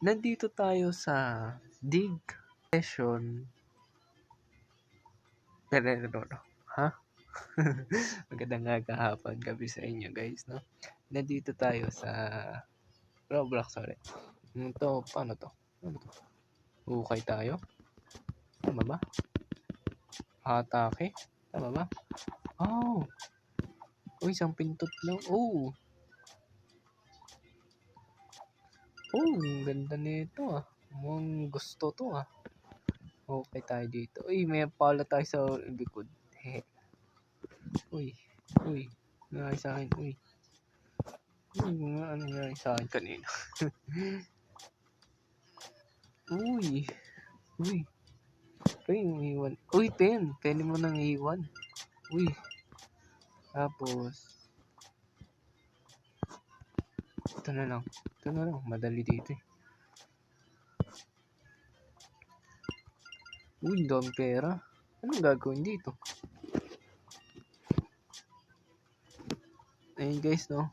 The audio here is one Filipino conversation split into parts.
Nandito tayo sa dig session. Pero, ha? Magandang hapon gabi sa inyo guys, no? Nandito tayo sa Roblox ulit. Paano to? Hukay tayo? Tama ba? Atake? Tama ba? Oh! Uy, isang pintot lang. Oh! Oh, ang ganda nito ah. Mukhang gusto to ah. Okay tayo dito. Uy, may pala tayo sa likod. Uy, uy. Nangyari sa akin, uy. Uy, ano nangyari sa akin kanina? Uy, uy. Uy, iwan. Uy, pen. Pwede mo nang iwan. Uy. Tapos, ito na lang. Madali dito eh. Uy, dami pera. Anong gagawin dito? Ayun guys, no?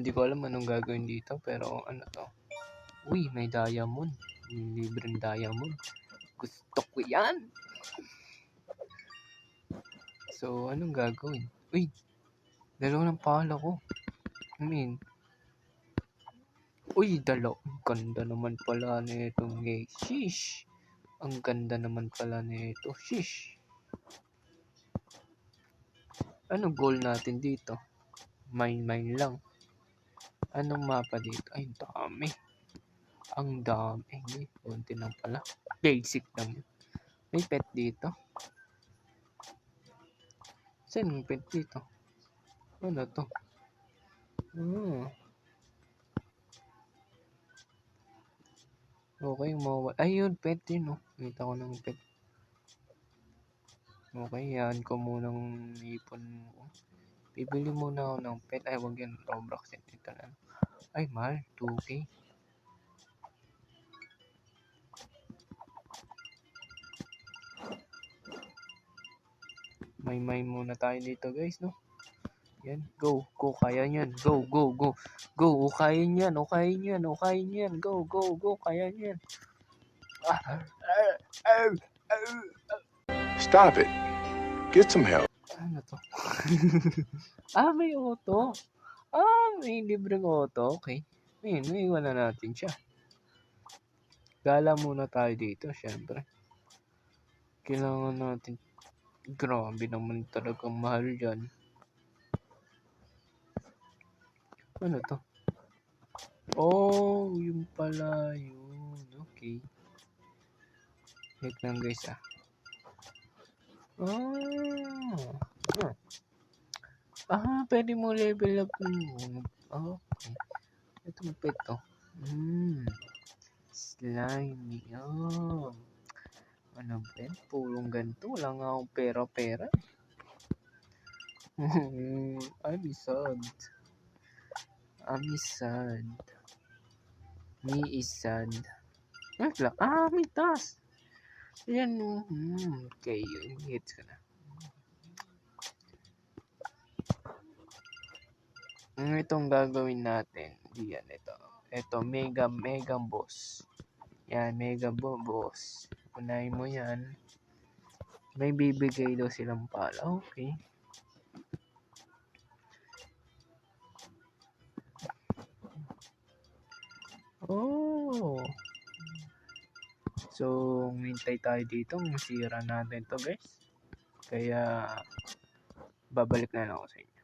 Di ko alam anong gagawin dito. Pero ano to? Uy, may diamond. May libreng diamond. Gusto ko yan. So, anong gagawin? Uy, dalawa ng pala ko. Uy, ang ganda naman pala nito, guys. Sheesh. Ang ganda naman pala nito. Sheesh. Anong goal natin dito? Mine lang. Anong mapa dito? Ay, dami. Ang dami. Hindi, konti lang pala. Basic lang yun. May pet dito. Saan yung pet dito? Ano to? Okay, ayun, pet din, oh. Nakita ko ng pet. Okay, yan ko munang ipon mo. Bibili muna ako ng pet. Ay, wag yan. Roblox yan. Ito na. Ay, mahal. 2K. May muna tayo dito, guys, no? Yan. Go. Kaya yan. Go. Ukayin yan. Go. Kaya yan. Stop it. Get some help. Ano to? May auto. May libreng auto. Okay. May iwan na natin siya. Gala muna tayo dito, syempre. Kailangan natin. Grabe naman talagang mahal yan. Ano to? Oh, yung pala yun. Okay. Wait lang guys ah. Pwede mo level up mo. Okay. Itong pet to. Slimy. Ano ba yan? Pulong ganito. Wala nga akong pera. I'm sad. Me is sad. Wait lang. May task. Yan. Okay, yun. Hits ka na. Itong gagawin natin. Yan, ito. Ito, mega boss. Yan, mega boss. Unahin mo yan. May bibigay daw silang pala. Okay. So, hintay tayo dito. Masira natin to guys. Kaya, babalik na lang ako sa inyo.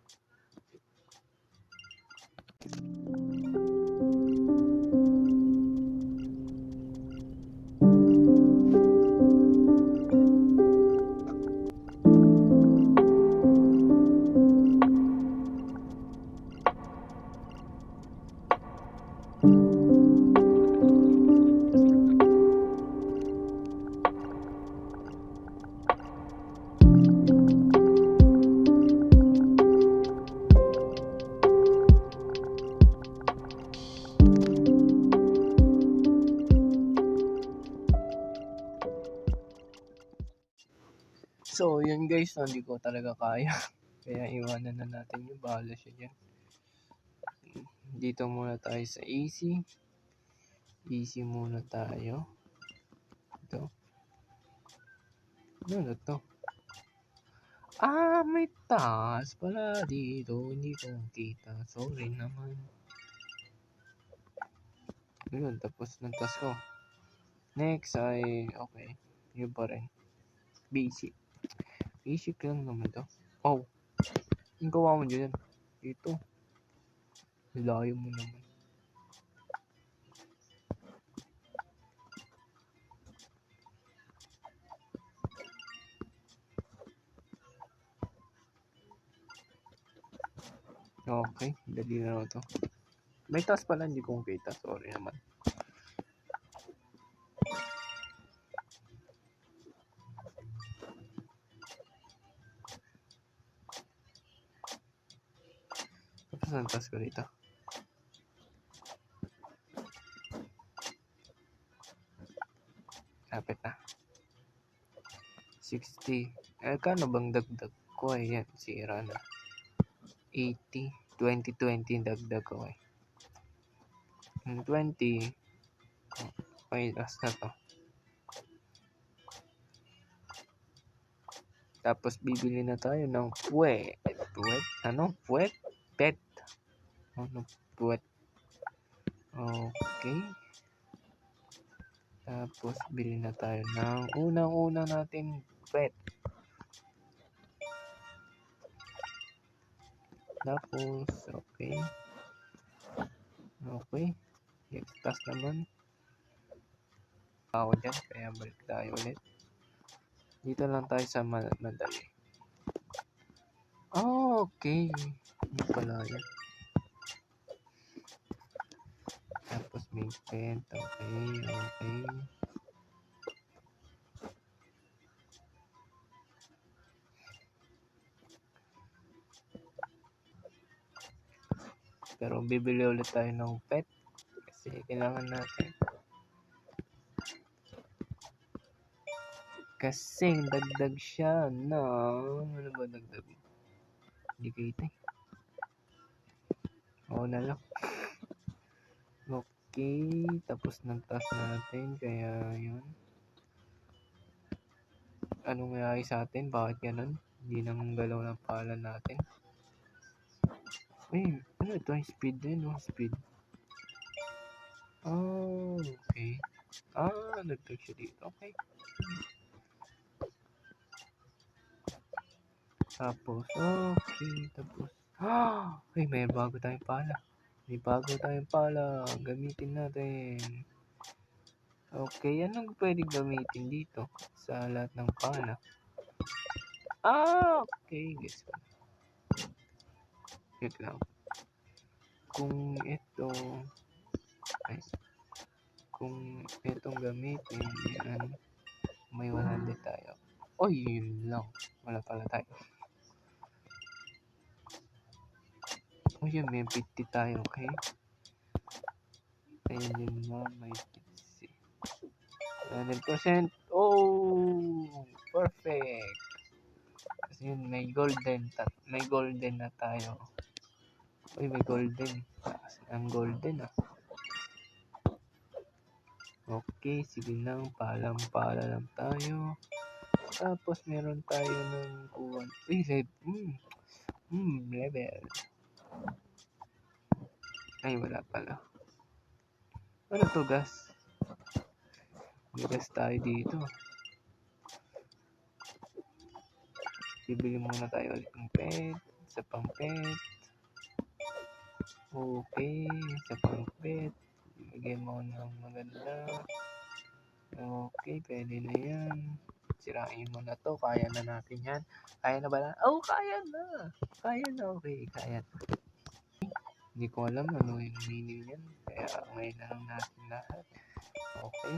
So, yun guys, hindi ko talaga kaya. Kaya iwanan na natin yung bahala siya dyan. Dito muna tayo sa AC. Easy muna tayo. Ito. Ano to? May taas pala dito. Hindi ko kita. Sorry naman. Yun, tapos ng task ko. Next ay, okay. Yun pa rin. Basic. Basic lang naman to. Oh. Ang gawa mo dyan. Dito. Layo mo naman. Okay, dali na to. May task pala, hindi ko kita. Sorry naman. Tapos ang task ko dito. Kapit na. 60. Kano bang dagdag ko? Ayan, sira na. 80. 20 dagdag ko eh. 20. Okay, last na to. Tapos bibili na tayo ng puwet. Puwet? Ano? Puwet? Pet? Ano? Puwet. Okay. Tapos bili na tayo ng unang-una natin pet. Tapos, okay. Okay. Next task naman. Ako dyan, kaya balik tayo ulit. Dito lang tayo sa madali. Okay. Hindi pala yan. Tapos may pet. Okay. Okay. Pero bibili ulit tayo ng pet. Kasi kailangan natin. Kasi dagdag siya na ano ba dagdag? Hindi kita eh. Oo na lang. Okay, tapos ng task natin, kaya yun. Anong nangyari sa atin? Bakit ganun? Hindi nang galaw ng pala natin. Ano ito? Speed din, no? Speed. Okay. Nagtag siya dito. Okay. Tapos, okay. Tapos, may bago tayong pala. May bago tayong pala. Gamitin natin. Okay, anong pwedeng gamitin dito sa lahat ng pala? Okay. Guess ko. Wait lang. Kung ito, ay, kung itong gamitin, yan, may 100 tayo. Yun lang. Wala pala tayo. Yun, may 50 tayo, okay? Ayun yun na, may 100%. Perfect. Kasi yun, may golden na tayo. May golden. Ang golden Okay, sige lang. Pala lang tayo. Tapos meron tayo ng kuwan. Level. Ay, wala pala. Ano to, gas? May gas tayo dito. Bibili muna tayo ulit ng pet. Sa pang pet. Okay, sa pang pet. Bigyan mo ng maganda. Okay, pwede na yan. Sirain mo na to. Kaya na natin yan. Kaya na ba na? Kaya na. Kaya na, okay. Kaya na. Hindi ko alam ano yung meaning yan. Kaya ngayon na lang natin lahat. Okay.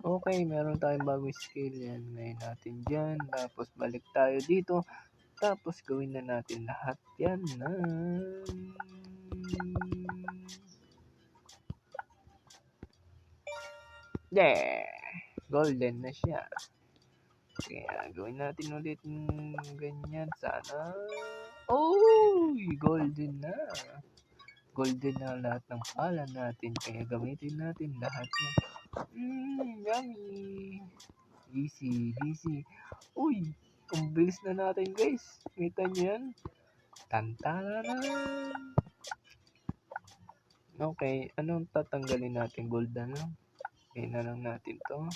Okay, meron tayong bagong skill yan. Ngayon natin dyan. Tapos balik tayo dito. Tapos gawin na natin lahat yan na. Golden na siya. Kaya gawin natin ulit ganyan sana. Golden na. golden na lahat ng pala natin. Kaya gamitin natin lahat yan. Yummy. Easy. Uy, ang bilis na natin guys. Kita nyo yan? Tantararan. Okay, anong tatanggalin natin? Gold na lang. Okay na lang natin to.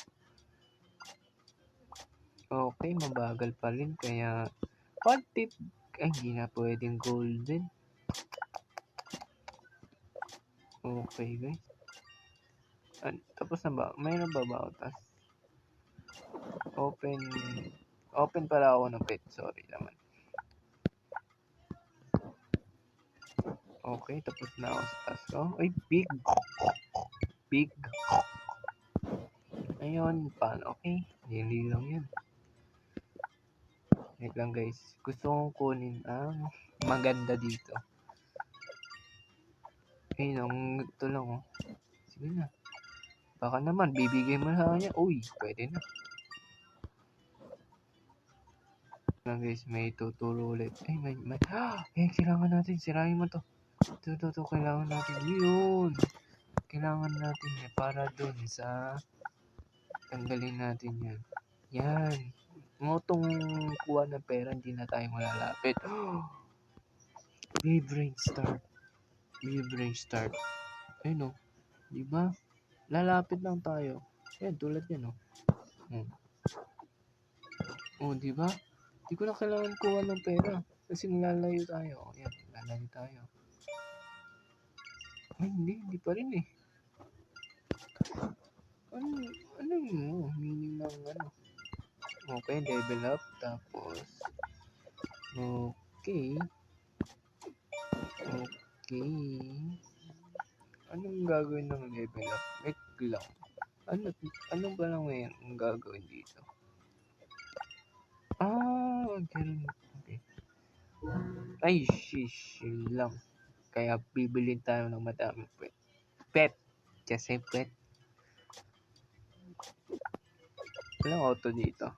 Okay, mabagal pa rin. Kaya, tip. Ay, hindi na pwedeng golden. Okay, guys. Tapos na ba? Mayroon ba bautas? Open pala ako ng pet. Sorry naman. Okay, tapos na ako sa task ko. Ay, big. Ayun, paano? Okay, hindi lang yan. Wait lang guys. Gusto kong kunin ang maganda dito. Ayun, ito lang oh. Sige na. Baka naman, bibigay mo sa kanya. Uy, pwede na. Lang guys, may tuturo ulit. Ay, may. Kailangan natin. Sirahin mo to. Ito, kailangan natin. Yun. Kailangan natin para dun sa tanggalin natin yan. Yan. Ngotong kuha ng pera, hindi na tayo malalapit. Brain start. Ayun o. Diba? Lalapit lang tayo. Yan, tulad yan o. Diba? Hindi ko na kailangan kuha ng pera. Kasi lalayo tayo. Yan, lalayo tayo. Ay, hindi pa rin eh. Ano yung meaning ng ano? Okay, level up. Tapos, okay. Anong gagawin ng level up? Wait lang. Ano ba lang ngayon ang gagawin dito? Ganun. Okay. Ay, shish. Yun lang. Kaya bibilin tayo ng madaming pet. Kasi pet. Walang auto dito.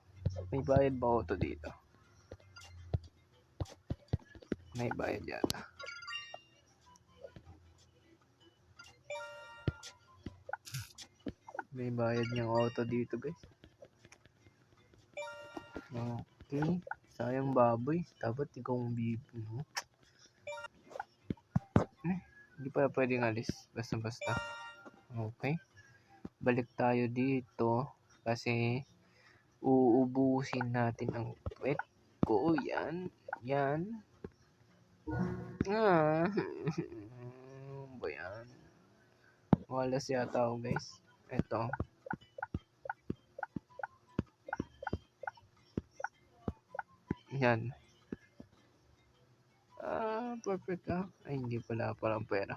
May bayad ba auto dito? May bayad yata. May bayad niyang auto dito guys. Okay. Sayang baboy. Dapat ikaw ang bibo mo. Hindi pa pwedeng alis. Basta-basta. Okay. Balik tayo dito. Kasi uubusin natin ang pet ko. Yan. Ba yan? Walas yata ako guys. Ito. Yan. Perfect ah. Ay, hindi pala parang pera.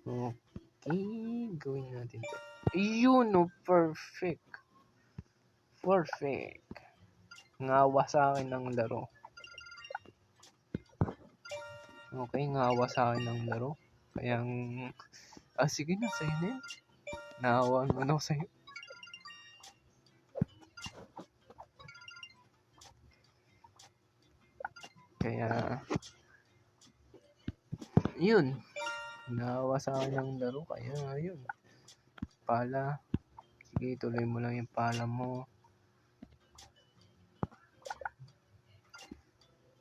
Okay, gawin natin ito. Yun, no, perfect. Ngawa sa akin ng laro. Okay, ngawa sa akin ng laro. Kaya, sige na, sa'yo na yun. Nahawaan mo na ako sa'yo. Kaya, yun. Nahawa sa akin ng laro. Kaya, yun. Pala. Sige, tuloy mo lang yung pala mo.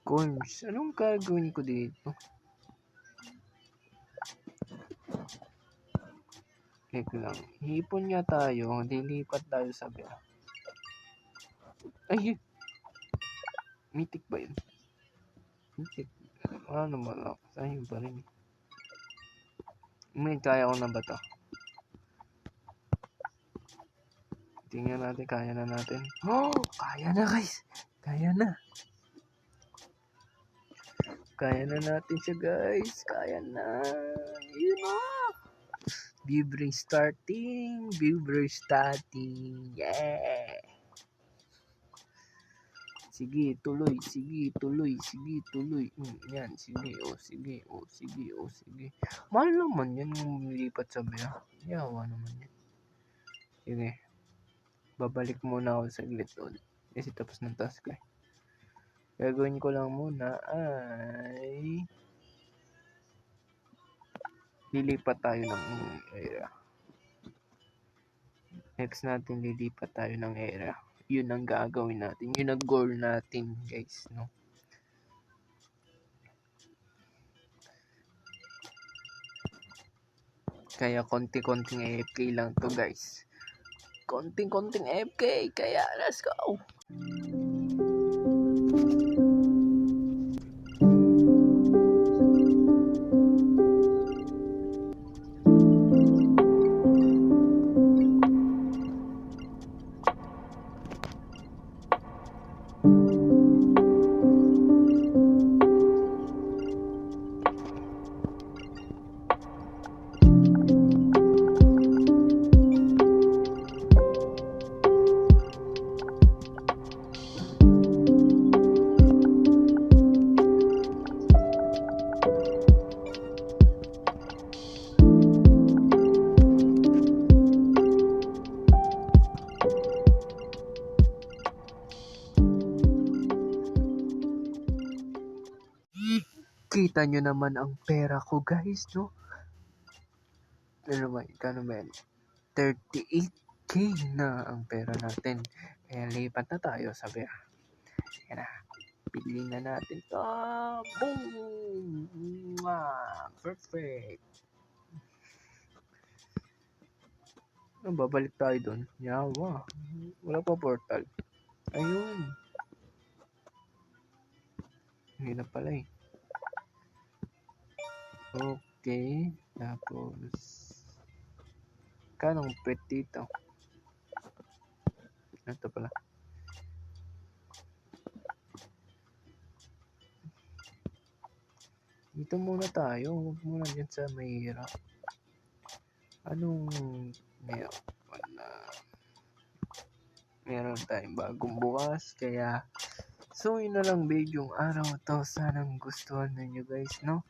Coins. Anong gagawin ko dito? Click lang. Hipon nga tayo. Dilipat tayo sa bila. Ay! Mythic ba yun? Mythic. Ano ba? Sayang pa rin. May kaya ko na ba to? Tingnan natin. Kaya na natin. Kaya na guys. Kaya na natin siya guys. Kaya na. Yun na. Bibring starting. Yeah. Sige, tuloy. Yan, sige. Mahal naman yan yung lipat sa biya. Yawa naman yan. Sige. Babalik muna ako saglit doon. Kasi tapos ng task ko eh. Gagawin ko lang muna ay lilipat tayo ng area. Next natin lilipat tayo ng area. Yun ang gagawin natin. Yun ang goal natin guys, no? Kaya konti-konting AFK lang to guys. Konting-konting AFK. Kaya let's go! Kita nyo naman ang pera ko guys, no? Ano ba? Kano ba yan? 38k na ang pera natin. Kaya lipat na tayo sa pera. Yan na. Piliin na natin to. Boom! Mwah! Perfect! Babalik tayo doon. Yawa. Wala pa portal. Ayun. Hindi na pala eh. Okay. Tapos kanong pet dito? Ito pala. Dito muna tayo. Huwag muna dyan sa mahirap. Anong meron tayong bagong bukas. Kaya so yun na lang video araw to. Sanang gustuhan ninyo guys, no?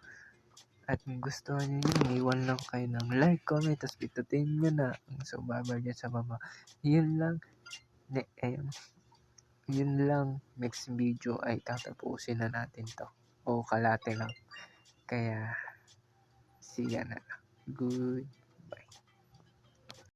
At kung gustuhan nyo yun, iwan lang kayo ng like, comment, tapos pitutin nyo na ang subscribe dyan sa baba. Yun lang. Yun lang. Next video ay tatapusin na natin to. O kalate lang. Kaya, see ya na lang. Goodbye.